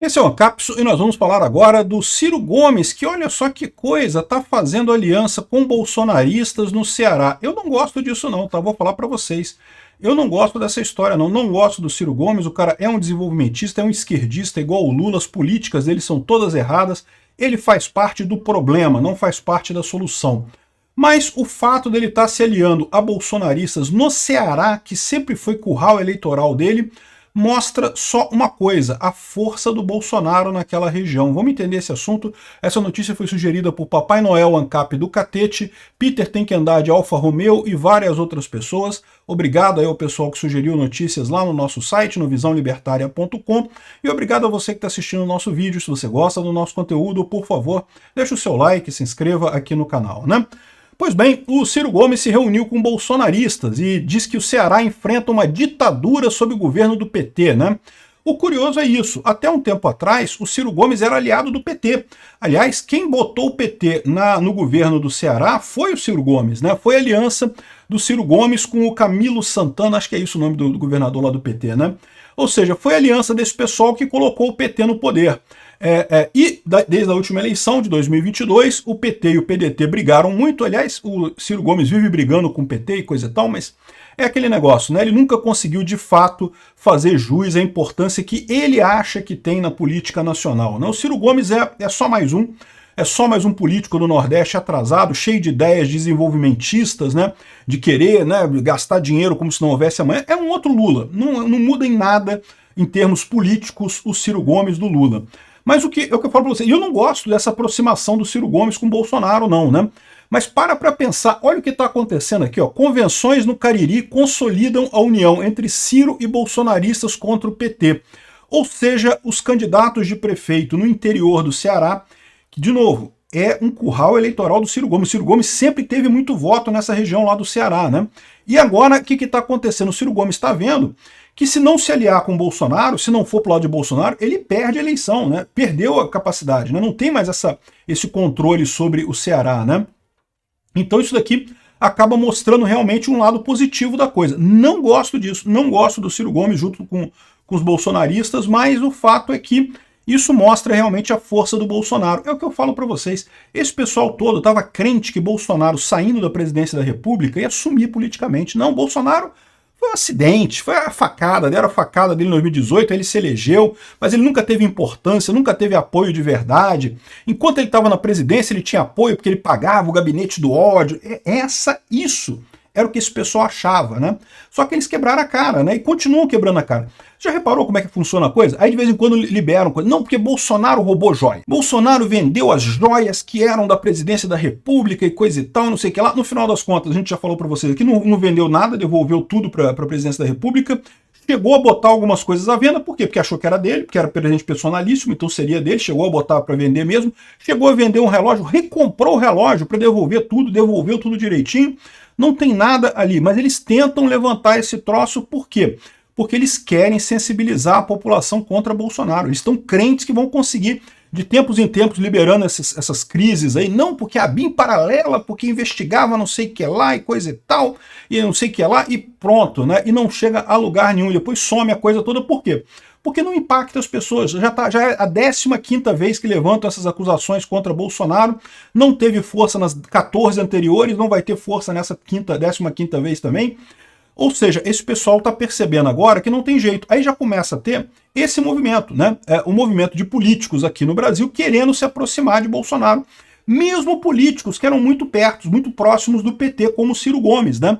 Esse é o Ancapso e nós vamos falar agora do Ciro Gomes, que olha só que coisa, tá fazendo aliança com bolsonaristas no Ceará. Eu não gosto disso não, tá? Vou falar para vocês. Eu não gosto dessa história não, não gosto do Ciro Gomes, o cara é um desenvolvimentista, é um esquerdista igual o Lula, as políticas dele são todas erradas, ele faz parte do problema, não faz parte da solução. Mas o fato dele estar se aliando a bolsonaristas no Ceará, que sempre foi curral eleitoral dele, mostra só uma coisa, a força do Bolsonaro naquela região. Vamos entender esse assunto? Essa notícia foi sugerida por Papai Noel Ancap do Catete, Peter Tem Que Andar de Alfa Romeo e várias outras pessoas. Obrigado aí ao pessoal que sugeriu notícias lá no nosso site, no visãolibertaria.com, e obrigado a você que está assistindo o nosso vídeo. Se você gosta do nosso conteúdo, por favor, deixe o seu like, se inscreva aqui no canal, né? Pois bem, o Ciro Gomes se reuniu com bolsonaristas e diz que o Ceará enfrenta uma ditadura sob o governo do PT, né? O curioso é isso, até um tempo atrás o Ciro Gomes era aliado do PT. Aliás, quem botou o PT no governo do Ceará foi o Ciro Gomes, né? Foi a aliança do Ciro Gomes com o Camilo Santana, acho que é isso o nome do governador lá do PT, né? Ou seja, foi a aliança desse pessoal que colocou o PT no poder. Desde a última eleição de 2022, o PT e o PDT brigaram muito. Aliás, o Ciro Gomes vive brigando com o PT e coisa e tal, mas é aquele negócio, né? Ele nunca conseguiu, de fato, fazer jus à importância que ele acha que tem na política nacional, né? O Ciro Gomes é só mais um. É só mais um político do Nordeste atrasado, cheio de ideias desenvolvimentistas, né? De querer, né, gastar dinheiro como se não houvesse amanhã. É um outro Lula. Não muda em nada, em termos políticos, o Ciro Gomes do Lula. Mas o que eu falo para você, eu não gosto dessa aproximação do Ciro Gomes com o Bolsonaro, não, né? Mas para pensar, olha o que está acontecendo aqui, ó. Convenções no Cariri consolidam a união entre Ciro e bolsonaristas contra o PT. Ou seja, os candidatos de prefeito no interior do Ceará, que, de novo, é um curral eleitoral do Ciro Gomes. O Ciro Gomes sempre teve muito voto nessa região lá do Ceará, né? E agora, o que está acontecendo? O Ciro Gomes está vendo que se não se aliar com o Bolsonaro, se não for pro lado de Bolsonaro, ele perde a eleição, né? Perdeu a capacidade, né? Não tem mais esse controle sobre o Ceará, né? Então isso daqui acaba mostrando realmente um lado positivo da coisa. Não gosto disso, não gosto do Ciro Gomes junto com os bolsonaristas, mas o fato é que isso mostra realmente a força do Bolsonaro. É o que eu falo para vocês. Esse pessoal todo estava crente que Bolsonaro, saindo da presidência da República, ia sumir politicamente. Não, Bolsonaro foi um acidente, foi a facada, deram a facada dele em 2018, ele se elegeu, mas ele nunca teve importância, nunca teve apoio de verdade. Enquanto ele estava na presidência, ele tinha apoio porque ele pagava o gabinete do ódio. Isso era o que esse pessoal achava, né? Só que eles quebraram a cara, né? E continuam quebrando a cara. Já reparou como é que funciona a coisa? Aí de vez em quando liberam coisa. Não, porque Bolsonaro roubou joia. Bolsonaro vendeu as joias que eram da presidência da República e coisa e tal, não sei o que lá. No final das contas, a gente já falou para vocês aqui, não vendeu nada, devolveu tudo para a presidência da República. Chegou a botar algumas coisas à venda, por quê? Porque achou que era dele, porque era presidente personalíssimo, então seria dele, chegou a botar para vender mesmo, chegou a vender um relógio, recomprou o relógio para devolver tudo, devolveu tudo direitinho. Não tem nada ali, mas eles tentam levantar esse troço, por quê? Porque eles querem sensibilizar a população contra Bolsonaro. Eles estão crentes que vão conseguir, de tempos em tempos, liberando essas crises aí. Não, porque a BIM paralela, porque investigava não sei o que lá e coisa e tal, e não sei o que lá, e pronto, né? E não chega a lugar nenhum. E depois some a coisa toda. Por quê? Porque não impacta as pessoas. Já é a 15ª vez que levantam essas acusações contra Bolsonaro. Não teve força nas 14 anteriores, não vai ter força nessa 15ª vez também. Ou seja, esse pessoal está percebendo agora que não tem jeito. Aí já começa a ter esse movimento, né? O movimento de políticos aqui no Brasil querendo se aproximar de Bolsonaro. Mesmo políticos que eram muito perto, muito próximos do PT, como Ciro Gomes, né?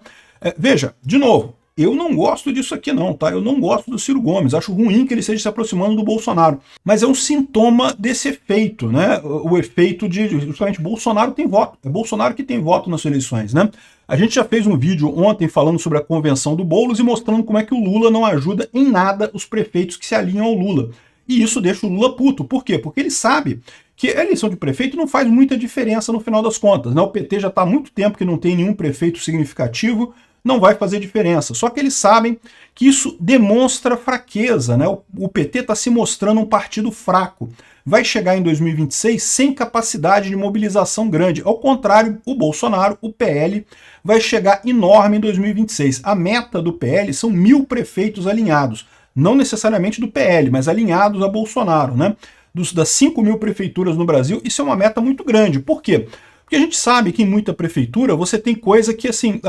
Veja, de novo, eu não gosto disso aqui não, tá? Eu não gosto do Ciro Gomes, acho ruim que ele esteja se aproximando do Bolsonaro. Mas é um sintoma desse efeito, né? O efeito de, justamente, Bolsonaro tem voto. É Bolsonaro que tem voto nas eleições, né? A gente já fez um vídeo ontem falando sobre a convenção do Boulos e mostrando como é que o Lula não ajuda em nada os prefeitos que se alinham ao Lula. E isso deixa o Lula puto. Por quê? Porque ele sabe que a eleição de prefeito não faz muita diferença no final das contas, né? O PT já está há muito tempo que não tem nenhum prefeito significativo, não vai fazer diferença. Só que eles sabem que isso demonstra fraqueza, né? O PT está se mostrando um partido fraco. Vai chegar em 2026 sem capacidade de mobilização grande. Ao contrário, o Bolsonaro, o PL, vai chegar enorme em 2026. A meta do PL são 1000 prefeitos alinhados. não necessariamente do PL, mas alinhados a Bolsonaro, né? Das 5 mil prefeituras no Brasil, isso é uma meta muito grande. Por quê? Porque a gente sabe que em muita prefeitura você tem coisa que, assim,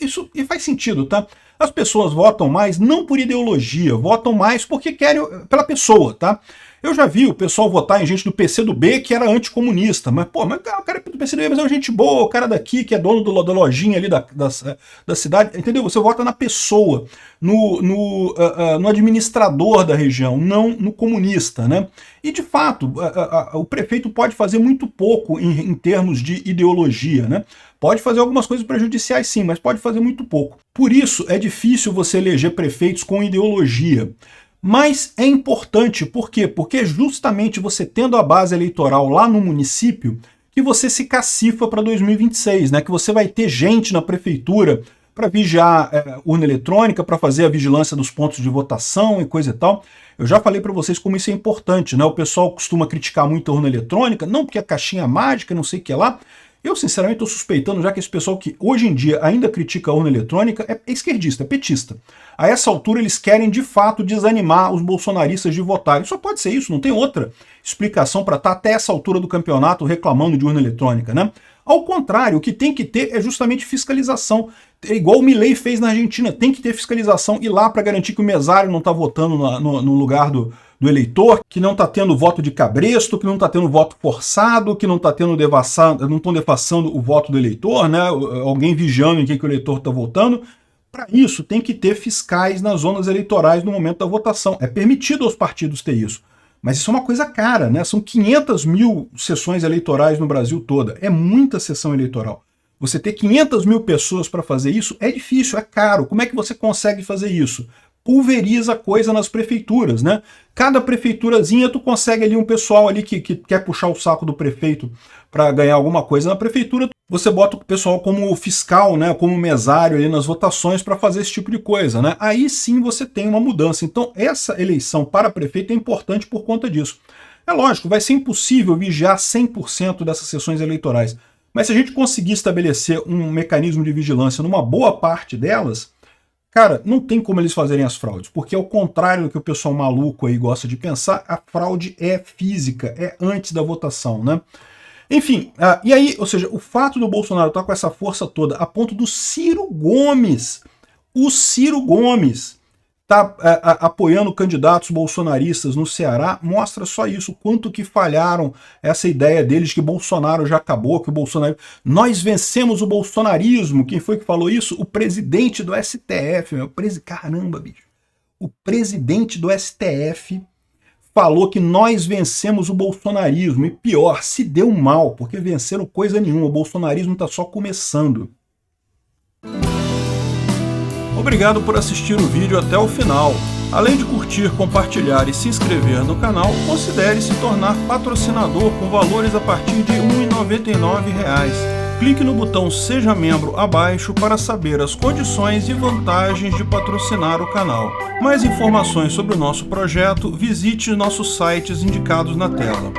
isso e faz sentido, tá? As pessoas votam mais não por ideologia, votam mais porque querem pela pessoa, tá? Eu já vi o pessoal votar em gente do PCdoB que era anticomunista, mas, pô, mas o cara do PCdoB mas é uma gente boa, o cara daqui que é dono da lojinha ali da cidade, entendeu? Você vota na pessoa, no administrador da região, não no comunista, né? E, de fato, o prefeito pode fazer muito pouco em termos de ideologia, né? Pode fazer algumas coisas prejudiciais sim, mas pode fazer muito pouco. Por isso, é difícil você eleger prefeitos com ideologia. Mas é importante, por quê? Porque é justamente você tendo a base eleitoral lá no município que você se cacifa para 2026, né? Que você vai ter gente na prefeitura para vigiar urna eletrônica, para fazer a vigilância dos pontos de votação e coisa e tal. Eu já falei para vocês como isso é importante, né? O pessoal costuma criticar muito a urna eletrônica, não porque é caixinha mágica, não sei o que lá. Eu, sinceramente, estou suspeitando já que esse pessoal que hoje em dia ainda critica a urna eletrônica é esquerdista, é petista. A essa altura eles querem, de fato, desanimar os bolsonaristas de votarem. Só pode ser isso, não tem outra explicação para estar até essa altura do campeonato reclamando de urna eletrônica, né? Ao contrário, o que tem que ter é justamente fiscalização. É igual o Milei fez na Argentina, tem que ter fiscalização e lá para garantir que o mesário não está votando no lugar do eleitor, que não está tendo voto de cabresto, que não está tendo voto forçado, que não está tendo não estão defassando o voto do eleitor, né? Alguém vigiando em quem que o eleitor está votando. Para isso, tem que ter fiscais nas zonas eleitorais no momento da votação. É permitido aos partidos ter isso. Mas isso é uma coisa cara, né? São 500 mil sessões eleitorais no Brasil toda. É muita sessão eleitoral. Você ter 500 mil pessoas para fazer isso é difícil, é caro. Como é que você consegue fazer isso? Pulveriza coisa nas prefeituras, né? Cada prefeiturazinha tu consegue ali um pessoal ali que quer puxar o saco do prefeito para ganhar alguma coisa na prefeitura, você bota o pessoal como fiscal, né, como mesário ali nas votações para fazer esse tipo de coisa, né? Aí sim você tem uma mudança. Então essa eleição para prefeito é importante por conta disso. É lógico, vai ser impossível vigiar 100% dessas sessões eleitorais, mas se a gente conseguir estabelecer um mecanismo de vigilância numa boa parte delas, cara, não tem como eles fazerem as fraudes, porque ao contrário do que o pessoal maluco aí gosta de pensar, a fraude é física, é antes da votação, né? Enfim, e aí, ou seja, o fato do Bolsonaro estar com essa força toda a ponto do Ciro Gomes, o Ciro Gomes tá apoiando candidatos bolsonaristas no Ceará, mostra só isso, quanto que falharam essa ideia deles que Bolsonaro já acabou, que o Bolsonaro... Nós vencemos o bolsonarismo. Quem foi que falou isso? O presidente do STF, meu. Caramba, bicho. O presidente do STF falou que nós vencemos o bolsonarismo. E pior, se deu mal, porque venceram coisa nenhuma. O bolsonarismo está só começando. Obrigado por assistir o vídeo até o final. Além de curtir, compartilhar e se inscrever no canal, considere se tornar patrocinador com valores a partir de R$ 1,99. Clique no botão Seja Membro abaixo para saber as condições e vantagens de patrocinar o canal. Mais informações sobre o nosso projeto, visite nossos sites indicados na tela.